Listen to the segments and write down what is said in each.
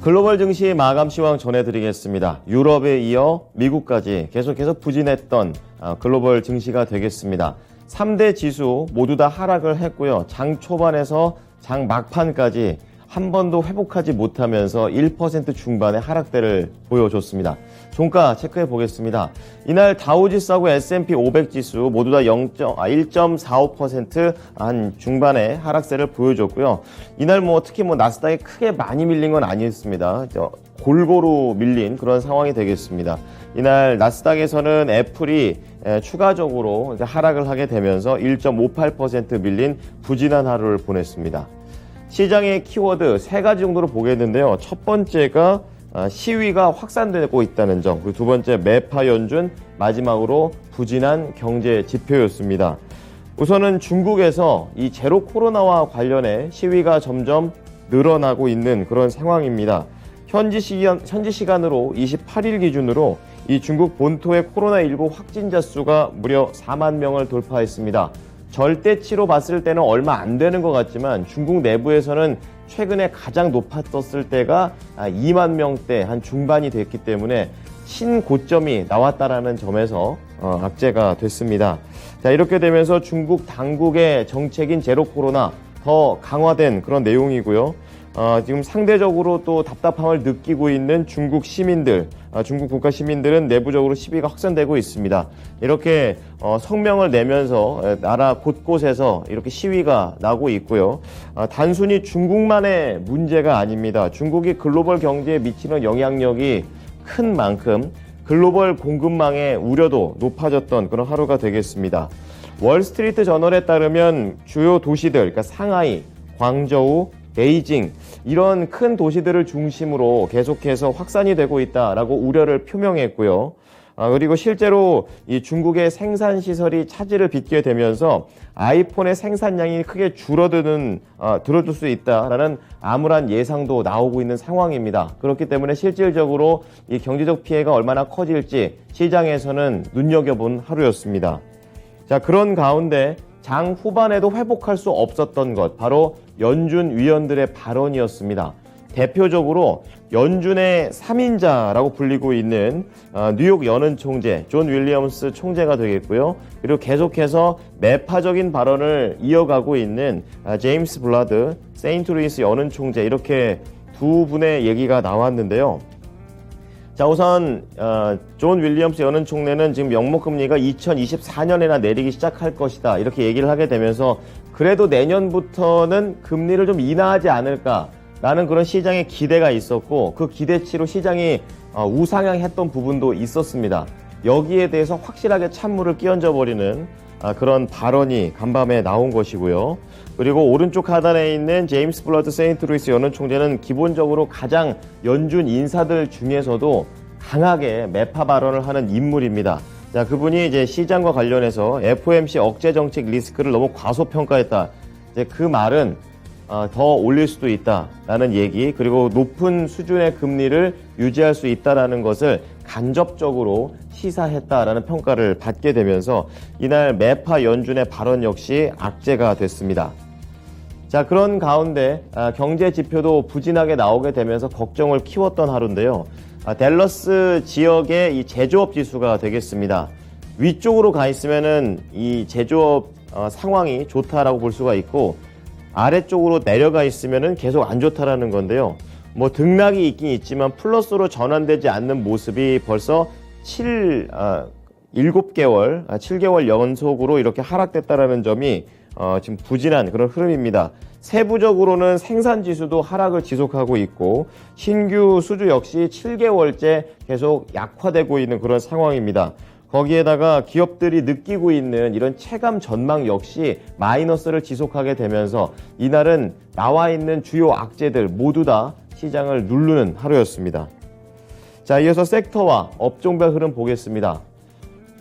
글로벌 증시 마감 시황 전해드리겠습니다. 유럽에 이어 미국까지 계속해서 부진했던 글로벌 증시가 되겠습니다. 3대 지수 모두 다 하락을 했고요. 장 초반에서 장 막판까지 한 번도 회복하지 못하면서 1% 중반의 하락대를 보여줬습니다. 종가 체크해 보겠습니다. 이날 다우지수하고 S&P 500 지수 모두 다 1.45% 한 중반의 하락세를 보여줬고요. 이날 특히 나스닥이 크게 많이 밀린 건 아니었습니다. 골고루 밀린 그런 상황이 되겠습니다. 이날 나스닥에서는 애플이 추가적으로 하락을 하게 되면서 1.58% 밀린 부진한 하루를 보냈습니다. 시장의 키워드 세 가지 정도로 보겠는데요. 첫 번째가 시위가 확산되고 있다는 점, 그리고 두 번째 매파 연준, 마지막으로 부진한 경제 지표였습니다. 우선은 중국에서 이 제로 코로나와 관련해 시위가 점점 늘어나고 있는 그런 상황입니다. 현지 시간으로 28일 기준으로 이 중국 본토의 코로나19 확진자 수가 무려 4만 명을 돌파했습니다. 절대치로 봤을 때는 얼마 안 되는 것 같지만 중국 내부에서는 최근에 가장 높았었을 때가 2만 명대 한 중반이 됐기 때문에 신고점이 나왔다라는 점에서 악재가 됐습니다. 자, 이렇게 되면서 중국 당국의 정책인 제로 코로나 더 강화된 그런 내용이고요. 지금 상대적으로 또 답답함을 느끼고 있는 중국 시민들, 중국 국가 시민들은 내부적으로 시비가 확산되고 있습니다. 이렇게 성명을 내면서 나라 곳곳에서 이렇게 시위가 나고 있고요. 단순히 중국만의 문제가 아닙니다. 중국이 글로벌 경제에 미치는 영향력이 큰 만큼 글로벌 공급망의 우려도 높아졌던 그런 하루가 되겠습니다. 월스트리트 저널에 따르면 주요 도시들, 그러니까 상하이, 광저우, 베이징 이런 큰 도시들을 중심으로 계속해서 확산이 되고 있다라고 우려를 표명했고요. 그리고 실제로 이 중국의 생산 시설이 차질을 빚게 되면서 아이폰의 생산량이 크게 줄어들 수 있다라는 암울한 예상도 나오고 있는 상황입니다. 그렇기 때문에 실질적으로 이 경제적 피해가 얼마나 커질지 시장에서는 눈여겨본 하루였습니다. 자, 그런 가운데 장 후반에도 회복할 수 없었던 것, 바로 연준 위원들의 발언이었습니다. 대표적으로 연준의 3인자라고 불리고 있는 뉴욕 연은 총재, 존 윌리엄스 총재가 되겠고요. 그리고 계속해서 매파적인 발언을 이어가고 있는 제임스 블라드, 세인트루이스 연은 총재, 이렇게 두 분의 얘기가 나왔는데요. 자, 우선 존 윌리엄스 연은 총재는 지금 명목금리가 2024년에나 내리기 시작할 것이다, 이렇게 얘기를 하게 되면서 그래도 내년부터는 금리를 좀 인하하지 않을까라는 그런 시장의 기대가 있었고, 그 기대치로 시장이 우상향했던 부분도 있었습니다. 여기에 대해서 확실하게 찬물을 끼얹어버리는 그런 발언이 간밤에 나온 것이고요. 그리고 오른쪽 하단에 있는 제임스 블러드 세인트루이스 연은 총재는 기본적으로 가장 연준 인사들 중에서도 강하게 매파 발언을 하는 인물입니다. 자, 그분이 이제 시장과 관련해서 FOMC 억제 정책 리스크를 너무 과소평가했다. 이제 그 말은 더 올릴 수도 있다라는 얘기, 그리고 높은 수준의 금리를 유지할 수 있다라는 것을 간접적으로 시사했다라는 평가를 받게 되면서 이날 매파 연준의 발언 역시 악재가 됐습니다. 자, 그런 가운데 경제 지표도 부진하게 나오게 되면서 걱정을 키웠던 하루인데요. 댈러스 지역의 이 제조업 지수가 되겠습니다. 위쪽으로 가 있으면은 이 제조업 상황이 좋다라고 볼 수가 있고, 아래쪽으로 내려가 있으면은 계속 안 좋다라는 건데요. 등락이 있긴 있지만 플러스로 전환되지 않는 모습이 벌써 7개월 연속으로 이렇게 하락됐다라는 점이 지금 부진한 그런 흐름입니다. 세부적으로는 생산 지수도 하락을 지속하고 있고, 신규 수주 역시 7개월째 계속 약화되고 있는 그런 상황입니다. 거기에다가 기업들이 느끼고 있는 이런 체감 전망 역시 마이너스를 지속하게 되면서 이날은 나와 있는 주요 악재들 모두 다 시장을 누르는 하루였습니다. 자, 이어서 섹터와 업종별 흐름 보겠습니다.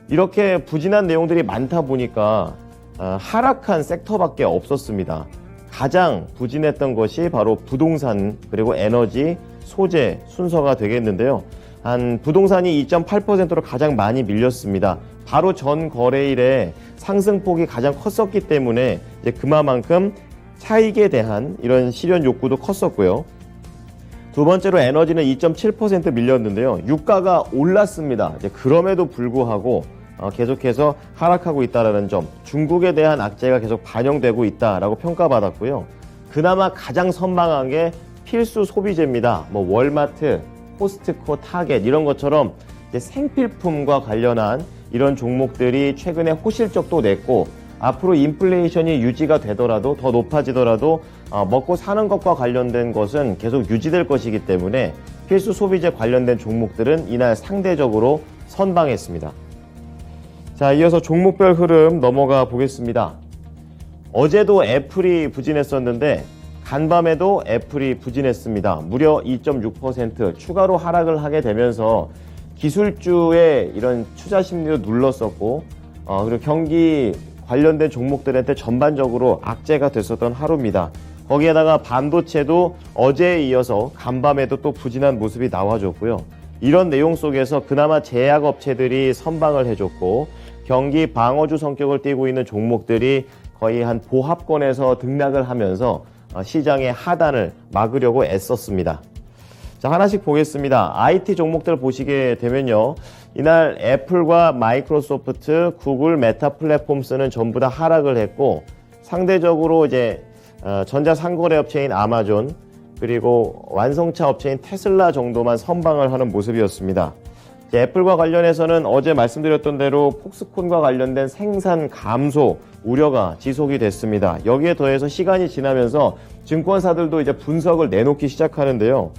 이렇게 부진한 내용들이 많다 보니까 하락한 섹터밖에 없었습니다. 가장 부진했던 것이 바로 부동산, 그리고 에너지, 소재 순서가 되겠는데요. 부동산이 2.8%로 가장 많이 밀렸습니다. 바로 전 거래일에 상승폭이 가장 컸었기 때문에 이제 그만큼 차익에 대한 이런 실현 욕구도 컸었고요. 두 번째로 에너지는 2.7% 밀렸는데요. 유가가 올랐습니다. 이제 그럼에도 불구하고 계속해서 하락하고 있다는 점, 중국에 대한 악재가 계속 반영되고 있다라고 평가받았고요. 그나마 가장 선방한 게 필수 소비재입니다. 뭐 월마트, 코스트코, 타겟 이런 것처럼 이제 생필품과 관련한 이런 종목들이 최근에 호실적도 냈고, 앞으로 인플레이션이 유지가 되더라도 더 높아지더라도 먹고 사는 것과 관련된 것은 계속 유지될 것이기 때문에 필수 소비재 관련된 종목들은 이날 상대적으로 선방했습니다. 자, 이어서 종목별 흐름 넘어가 보겠습니다. 어제도 애플이 부진했었는데 간밤에도 애플이 부진했습니다. 무려 2.6% 추가로 하락을 하게 되면서 기술주의 이런 투자 심리도 눌렀었고, 그리고 경기 관련된 종목들한테 전반적으로 악재가 됐었던 하루입니다. 거기에다가 반도체도 어제에 이어서 간밤에도 또 부진한 모습이 나와줬고요. 이런 내용 속에서 그나마 제약업체들이 선방을 해줬고, 경기 방어주 성격을 띠고 있는 종목들이 거의 한 보합권에서 등락을 하면서 시장의 하단을 막으려고 애썼습니다. 자, 하나씩 보겠습니다. IT 종목들 보시게 되면요. 이날 애플과 마이크로소프트, 구글, 메타 플랫폼스는 전부 다 하락을 했고, 상대적으로 이제 전자상거래 업체인 아마존, 그리고 완성차 업체인 테슬라 정도만 선방을 하는 모습이었습니다. 애플과 관련해서는 어제 말씀드렸던 대로 폭스콘과 관련된 생산 감소 우려가 지속이 됐습니다. 여기에 더해서 시간이 지나면서 증권사들도 이제 분석을 내놓기 시작하는데요.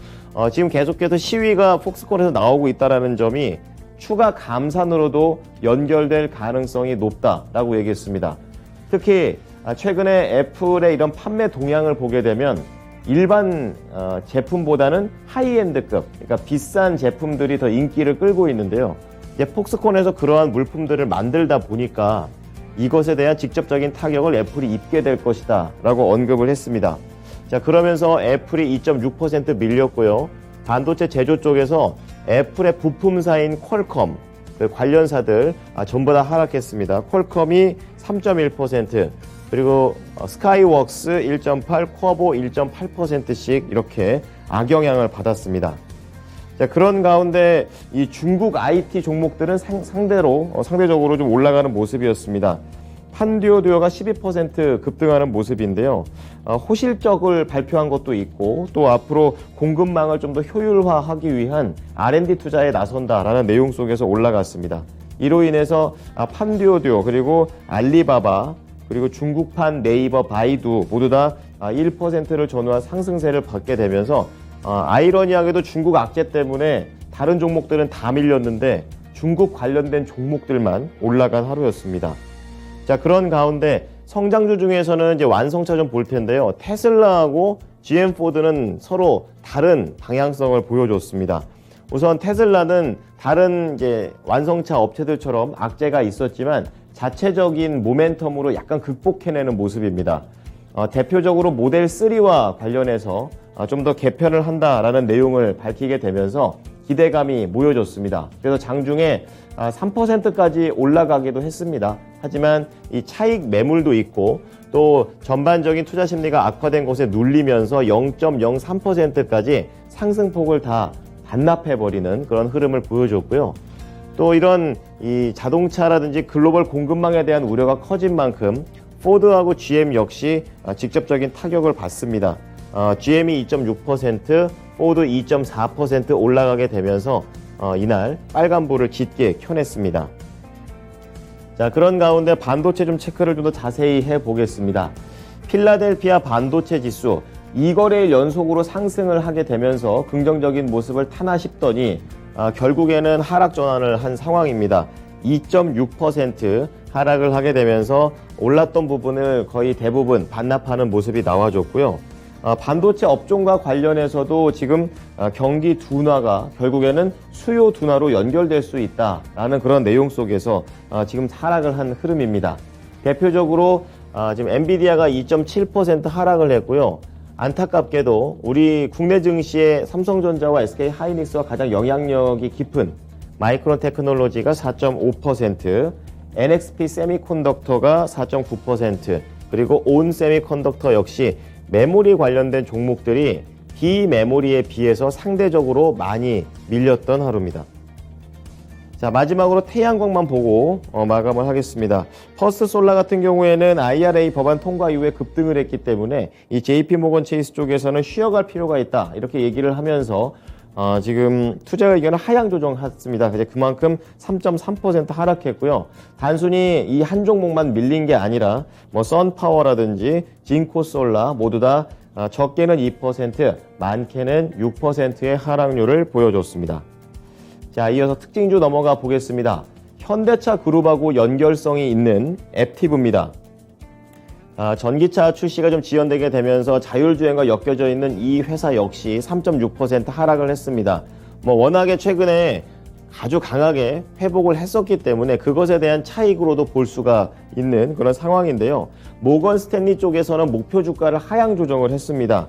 지금 계속해서 시위가 폭스콘에서 나오고 있다는 점이 추가 감산으로도 연결될 가능성이 높다라고 얘기했습니다. 특히 최근에 애플의 이런 판매 동향을 보게 되면 일반 제품보다는 하이엔드급, 그러니까 비싼 제품들이 더 인기를 끌고 있는데요. 이제 폭스콘에서 그러한 물품들을 만들다 보니까 이것에 대한 직접적인 타격을 애플이 입게 될 것이다 라고 언급을 했습니다. 자, 그러면서 애플이 2.6% 밀렸고요. 반도체 제조 쪽에서 애플의 부품사인 퀄컴, 관련사들 전부 다 하락했습니다. 퀄컴이 3.1%, 그리고 스카이웍스 1.8, 쿼보 1.8%씩 이렇게 악영향을 받았습니다. 자, 그런 가운데 이 중국 IT 종목들은 상대적으로 좀 올라가는 모습이었습니다. 판디오듀오가 12% 급등하는 모습인데요. 호실적을 발표한 것도 있고, 또 앞으로 공급망을 좀 더 효율화하기 위한 R&D 투자에 나선다라는 내용 속에서 올라갔습니다. 이로 인해서 판디오듀오, 그리고 알리바바, 그리고 중국판 네이버, 바이두 모두 다 1%를 전후한 상승세를 받게 되면서 아이러니하게도 중국 악재 때문에 다른 종목들은 다 밀렸는데 중국 관련된 종목들만 올라간 하루였습니다. 자, 그런 가운데 성장주 중에서는 이제 완성차 좀 볼 텐데요. 테슬라하고 GM4는 서로 다른 방향성을 보여줬습니다. 우선 테슬라는 다른 이제 완성차 업체들처럼 악재가 있었지만 자체적인 모멘텀으로 약간 극복해내는 모습입니다. 대표적으로 모델 3와 관련해서 좀 더 개편을 한다라는 내용을 밝히게 되면서 기대감이 모여졌습니다. 그래서 장중에 3%까지 올라가기도 했습니다. 하지만 이 차익 매물도 있고 또 전반적인 투자 심리가 악화된 것에 눌리면서 0.03%까지 상승폭을 다 반납해버리는 그런 흐름을 보여줬고요. 또 이런 이 자동차라든지 글로벌 공급망에 대한 우려가 커진 만큼 포드하고 GM 역시 직접적인 타격을 받습니다. GM이 2.6%, 포드 2.4% 올라가게 되면서 이날 빨간불을 짙게 켜냈습니다. 자, 그런 가운데 반도체 좀 체크를 좀 더 자세히 해보겠습니다. 필라델피아 반도체 지수 2거래일 연속으로 상승을 하게 되면서 긍정적인 모습을 타나 싶더니 결국에는 하락 전환을 한 상황입니다. 2.6% 하락을 하게 되면서 올랐던 부분을 거의 대부분 반납하는 모습이 나와줬고요. 반도체 업종과 관련해서도 지금 경기 둔화가 결국에는 수요 둔화로 연결될 수 있다라는 그런 내용 속에서 지금 하락을 한 흐름입니다. 대표적으로 지금 엔비디아가 2.7% 하락을 했고요. 안타깝게도 우리 국내 증시의 삼성전자와 SK하이닉스와 가장 영향력이 깊은 마이크론 테크놀로지가 4.5%, NXP 세미컨덕터가 4.9%, 그리고 온 세미컨덕터 역시 메모리 관련된 종목들이 비메모리에 비해서 상대적으로 많이 밀렸던 하루입니다. 자, 마지막으로 태양광만 보고 마감을 하겠습니다. 퍼스트 솔라 같은 경우에는 IRA 법안 통과 이후에 급등을 했기 때문에 이 JP모건 체이스 쪽에서는 쉬어갈 필요가 있다 이렇게 얘기를 하면서 지금 투자 의견을 하향 조정했습니다. 이제 그만큼 3.3% 하락했고요. 단순히 이 한 종목만 밀린 게 아니라 뭐 선파워라든지 진코솔라 모두 다 적게는 2%, 많게는 6%의 하락률을 보여줬습니다. 자, 이어서 특징주 넘어가 보겠습니다. 현대차 그룹하고 연결성이 있는 앱티브입니다. 전기차 출시가 좀 지연되게 되면서 자율주행과 엮여져 있는 이 회사 역시 3.6% 하락을 했습니다. 뭐 워낙에 최근에 아주 강하게 회복을 했었기 때문에 그것에 대한 차익으로도 볼 수가 있는 그런 상황인데요. 모건 스탠리 쪽에서는 목표 주가를 하향 조정을 했습니다.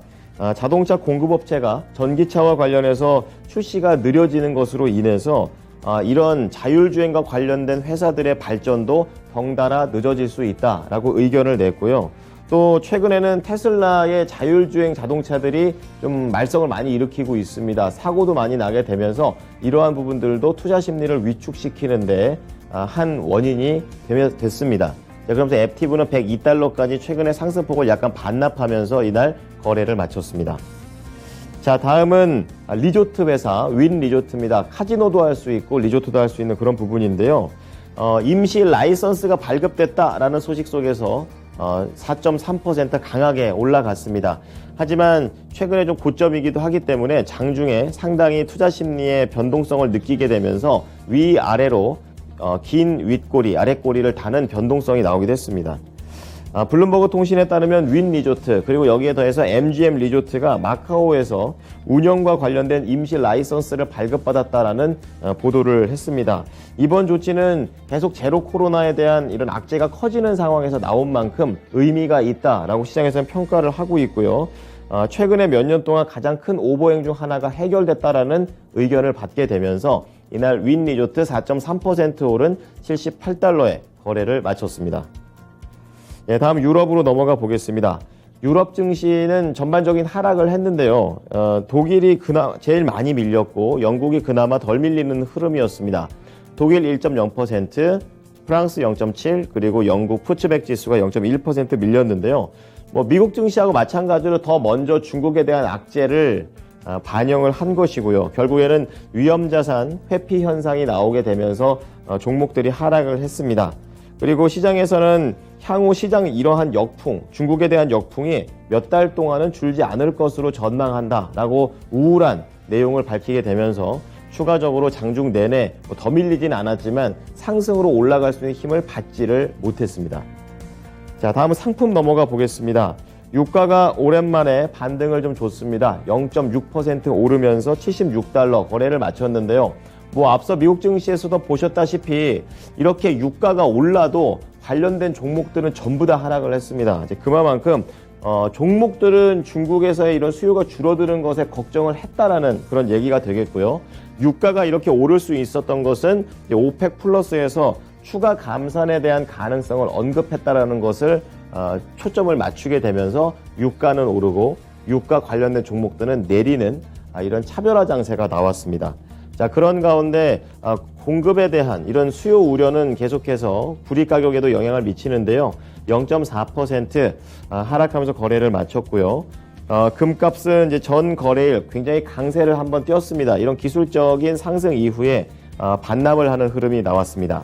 자동차 공급업체가 전기차와 관련해서 출시가 느려지는 것으로 인해서 이런 자율주행과 관련된 회사들의 발전도 덩달아 늦어질 수 있다라고 의견을 냈고요. 또 최근에는 테슬라의 자율주행 자동차들이 좀 말썽을 많이 일으키고 있습니다. 사고도 많이 나게 되면서 이러한 부분들도 투자 심리를 위축시키는데 한 원인이 됐습니다. 자, 그러면서 앱티브는 102달러까지 최근에 상승폭을 약간 반납하면서 이날 거래를 마쳤습니다. 자, 다음은 리조트 회사 윈 리조트입니다. 카지노도 할 수 있고 리조트도 할 수 있는 그런 부분인데요. 임시 라이선스가 발급됐다라는 소식 속에서 4.3% 강하게 올라갔습니다. 하지만 최근에 좀 고점이기도 하기 때문에 장중에 상당히 투자 심리의 변동성을 느끼게 되면서 위아래로 긴 윗꼬리, 아랫꼬리를 다는 변동성이 나오기도 했습니다. 블룸버그 통신에 따르면 윈 리조트 그리고 여기에 더해서 MGM 리조트가 마카오에서 운영과 관련된 임시 라이선스를 발급받았다라는 보도를 했습니다. 이번 조치는 계속 제로 코로나에 대한 이런 악재가 커지는 상황에서 나온 만큼 의미가 있다라고 시장에서는 평가를 하고 있고요. 최근에 몇 년 동안 가장 큰 오버행 중 하나가 해결됐다라는 의견을 받게 되면서 이날 윈 리조트 4.3% 오른 78달러에 거래를 마쳤습니다. 네, 다음 유럽으로 넘어가 보겠습니다. 유럽 증시는 전반적인 하락을 했는데요. 독일이 제일 많이 밀렸고 영국이 그나마 덜 밀리는 흐름이었습니다. 독일 1.0%, 프랑스 0.7, 그리고 영국 푸츠백 지수가 0.1% 밀렸는데요. 뭐 미국 증시하고 마찬가지로 더 먼저 중국에 대한 악재를 반영을 한 것이고요. 결국에는 위험자산 회피 현상이 나오게 되면서 종목들이 하락을 했습니다. 그리고 시장에서는 향후 시장 이러한 역풍, 중국에 대한 역풍이 몇 달 동안은 줄지 않을 것으로 전망한다라고 우울한 내용을 밝히게 되면서 추가적으로 장중 내내 더 밀리진 않았지만 상승으로 올라갈 수 있는 힘을 받지를 못했습니다. 자, 다음은 상품 넘어가 보겠습니다. 유가가 오랜만에 반등을 좀 줬습니다. 0.6% 오르면서 76달러 거래를 마쳤는데요. 뭐 앞서 미국 증시에서도 보셨다시피 이렇게 유가가 올라도 관련된 종목들은 전부 다 하락을 했습니다. 이제 그만큼 종목들은 중국에서의 이런 수요가 줄어드는 것에 걱정을 했다라는 그런 얘기가 되겠고요. 유가가 이렇게 오를 수 있었던 것은 오펙 플러스에서 추가 감산에 대한 가능성을 언급했다라는 것을 초점을 맞추게 되면서 유가는 오르고 유가 관련된 종목들은 내리는 이런 차별화 장세가 나왔습니다. 자, 그런 가운데 공급에 대한 이런 수요 우려는 계속해서 구리 가격에도 영향을 미치는데요. 0.4% 하락하면서 거래를 마쳤고요. 금값은 이제 전 거래일 굉장히 강세를 한번 띄었습니다. 이런 기술적인 상승 이후에 반납을 하는 흐름이 나왔습니다.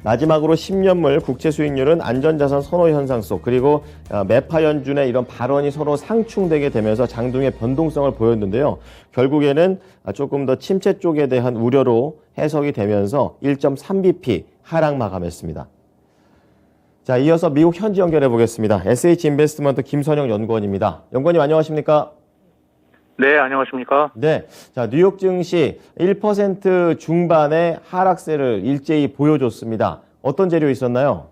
마지막으로 10년물 국채 수익률은 안전자산 선호 현상 속 그리고 매파 연준의 이런 발언이 서로 상충되게 되면서 장중의 변동성을 보였는데요. 결국에는 조금 더 침체 쪽에 대한 우려로 해석이 되면서 1.3bp 하락 마감했습니다. 자, 이어서 미국 현지 연결해 보겠습니다. SH인베스트먼트 김선영 연구원입니다. 연구원님 안녕하십니까? 네, 안녕하십니까? 네. 자, 뉴욕 증시 1% 중반의 하락세를 일제히 보여줬습니다. 어떤 재료 있었나요?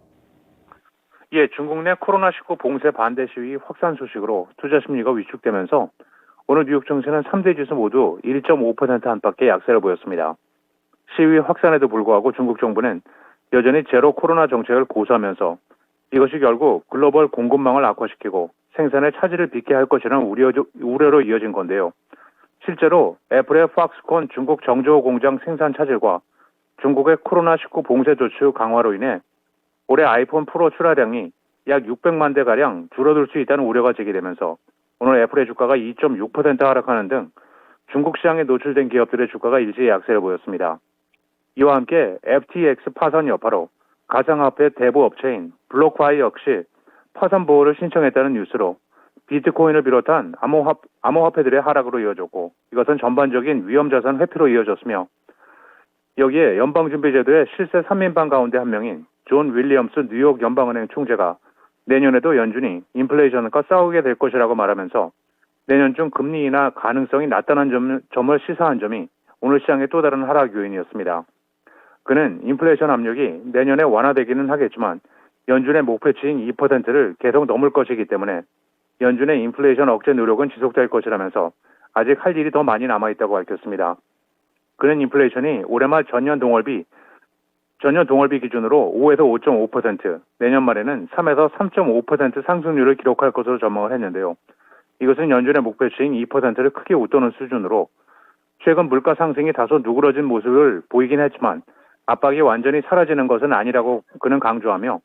예, 중국 내 코로나19 봉쇄 반대 시위 확산 소식으로 투자 심리가 위축되면서 오늘 뉴욕 증시는 3대 지수 모두 1.5% 안팎의 약세를 보였습니다. 시위 확산에도 불구하고 중국 정부는 여전히 제로 코로나 정책을 고수하면서 이것이 결국 글로벌 공급망을 악화시키고 생산에 차질을 빚게 할 것이라는 우려로 이어진 건데요. 실제로 애플의 팍스콘 중국 정저우 공장 생산 차질과 중국의 코로나19 봉쇄 조치 강화로 인해 올해 아이폰 프로 출하량이 약 600만 대가량 줄어들 수 있다는 우려가 제기되면서 오늘 애플의 주가가 2.6% 하락하는 등 중국 시장에 노출된 기업들의 주가가 일제히 약세를 보였습니다. 이와 함께 FTX 파산 여파로 가상화폐 대부 업체인 블록파이 역시 파산 보호를 신청했다는 뉴스로 비트코인을 비롯한 암호화폐들의 하락으로 이어졌고 이것은 전반적인 위험자산 회피로 이어졌으며 여기에 연방준비제도의 실세 3인방 가운데 한 명인 존 윌리엄스 뉴욕 연방은행 총재가 내년에도 연준이 인플레이션과 싸우게 될 것이라고 말하면서 내년 중 금리 인하 가능성이 낮다는 점을 시사한 점이 오늘 시장의 또 다른 하락 요인이었습니다. 그는 인플레이션 압력이 내년에 완화되기는 하겠지만 연준의 목표치인 2%를 계속 넘을 것이기 때문에 연준의 인플레이션 억제 노력은 지속될 것이라면서 아직 할 일이 더 많이 남아있다고 밝혔습니다. 그는 인플레이션이 올해 말 전년 동월비 기준으로 5에서 5.5%, 내년 말에는 3에서 3.5% 상승률을 기록할 것으로 전망을 했는데요. 이것은 연준의 목표치인 2%를 크게 웃도는 수준으로 최근 물가 상승이 다소 누그러진 모습을 보이긴 했지만 압박이 완전히 사라지는 것은 아니라고 그는 강조하며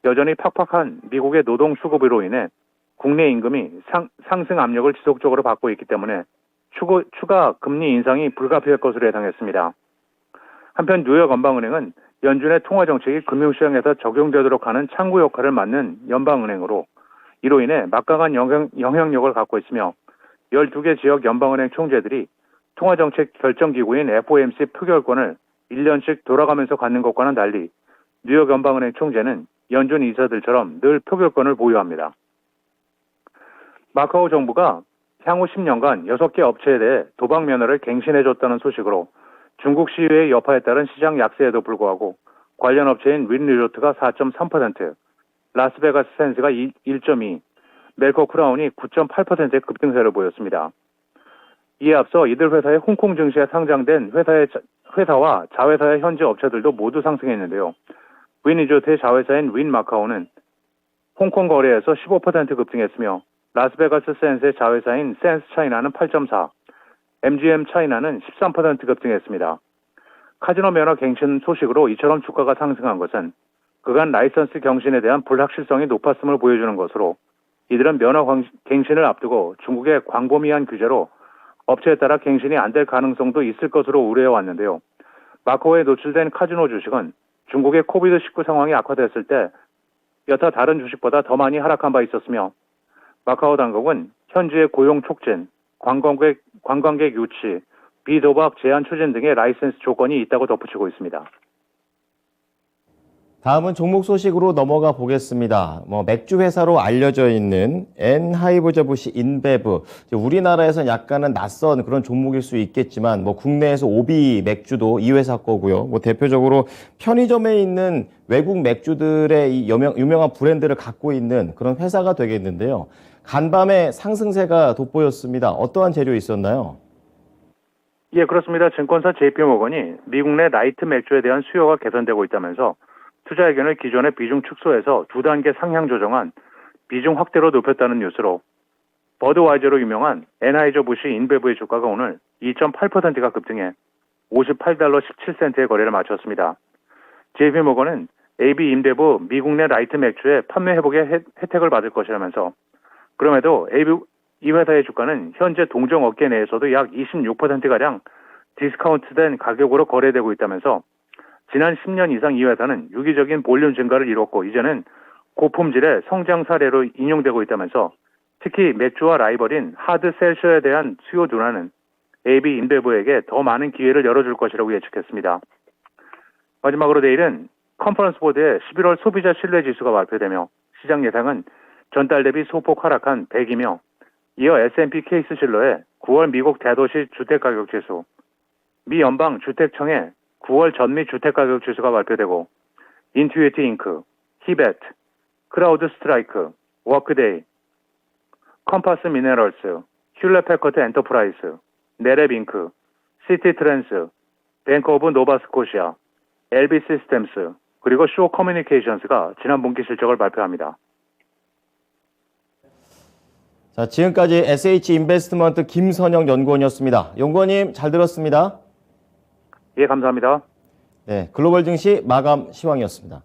여전히 팍팍한 미국의 노동 수급으로 인해 국내 임금이 상승 압력을 지속적으로 받고 있기 때문에 추가 금리 인상이 불가피할 것으로 예상했습니다. 한편 뉴욕 연방은행은 연준의 통화정책이 금융시장에서 적용되도록 하는 창구 역할을 맡는 연방은행으로 이로 인해 막강한 영향력을 갖고 있으며 12개 지역 연방은행 총재들이 통화정책 결정기구인 FOMC 표결권을 1년씩 돌아가면서 갖는 것과는 달리 뉴욕 연방은행 총재는 연준 이사들처럼 늘 표결권을 보유합니다. 마카오 정부가 향후 10년간 6개 업체에 대해 도박 면허를 갱신해줬다는 소식으로 중국 시위의 여파에 따른 시장 약세에도 불구하고 관련 업체인 윈 리조트가 4.3%, 라스베가스 샌즈가 1.2%, 멜코 크라운이 9.8%의 급등세를 보였습니다. 이에 앞서 이들 회사의 홍콩 증시에 상장된 회사와 자회사의 현지 업체들도 모두 상승했는데요. 윈 리조트의 자회사인 윈 마카오는 홍콩 거래에서 15% 급등했으며 라스베가스 샌즈의 자회사인 샌스 차이나는 8.4%, MGM 차이나는 13% 급등했습니다. 카지노 면허 갱신 소식으로 이처럼 주가가 상승한 것은 그간 라이선스 경신에 대한 불확실성이 높았음을 보여주는 것으로 이들은 면허 갱신을 앞두고 중국의 광범위한 규제로 업체에 따라 갱신이 안 될 가능성도 있을 것으로 우려해왔는데요. 마카오에 노출된 카지노 주식은 중국의 코비드19 상황이 악화됐을 때 여타 다른 주식보다 더 많이 하락한 바 있었으며 마카오 당국은 현지의 고용 촉진, 관광객 유치, 비도박 제한 추진 등의 라이센스 조건이 있다고 덧붙이고 있습니다. 다음은 종목 소식으로 넘어가 보겠습니다. 맥주 회사로 알려져 있는 엔하이브저부시 인베브. 우리나라에서는 약간은 낯선 그런 종목일 수 있겠지만, 국내에서 오비 맥주도 이 회사 거고요. 대표적으로 편의점에 있는 외국 맥주들의 이 유명한 브랜드를 갖고 있는 그런 회사가 되겠는데요. 간밤에 상승세가 돋보였습니다. 어떠한 재료 있었나요? 예, 그렇습니다. 증권사 JP모건이 미국 내 라이트 맥주에 대한 수요가 개선되고 있다면서 투자 의견을 기존의 비중 축소해서 2단계 상향 조정한 비중 확대로 높였다는 뉴스로 버드와이저로 유명한 엔하이저부시 인베브의 주가가 오늘 2.8%가 급등해 $58 17센트의 거래를 마쳤습니다. JP모건은 AB 인베브 미국 내 라이트 맥주의 판매 회복의 혜택을 받을 것이라면서 그럼에도 이 회사의 주가는 현재 동종 업계 내에서도 약 26%가량 디스카운트된 가격으로 거래되고 있다면서 지난 10년 이상 이 회사는 유기적인 볼륨 증가를 이뤘고 이제는 고품질의 성장 사례로 인용되고 있다면서 특히 맥주와 라이벌인 하드 셀셔에 대한 수요 둔화는 AB 인베브에게 더 많은 기회를 열어줄 것이라고 예측했습니다. 마지막으로 내일은 컨퍼런스 보드의 11월 소비자 신뢰 지수가 발표되며 시장 예상은 전달 대비 소폭 하락한 100이며 이어 S&P 케이스 실러의 9월 미국 대도시 주택가격 지수, 미 연방 주택청의 9월 전미 주택가격 지수가 발표되고 인투이티 잉크, 히벳, 크라우드 스트라이크, 워크데이, 컴파스 미네럴스, ���렛 패커드 엔터프라이즈, 네랩 잉크, 시티 트랜스, 뱅크 오브 노바스코시아, LB 시스템스, 그리고 쇼 커뮤니케이션스가 지난 분기 실적을 발표합니다. 자, 지금까지 SH 인베스트먼트 김선영 연구원이었습니다. 연구원님 잘 들었습니다. 예, 감사합니다. 네, 글로벌 증시 마감 시황이었습니다.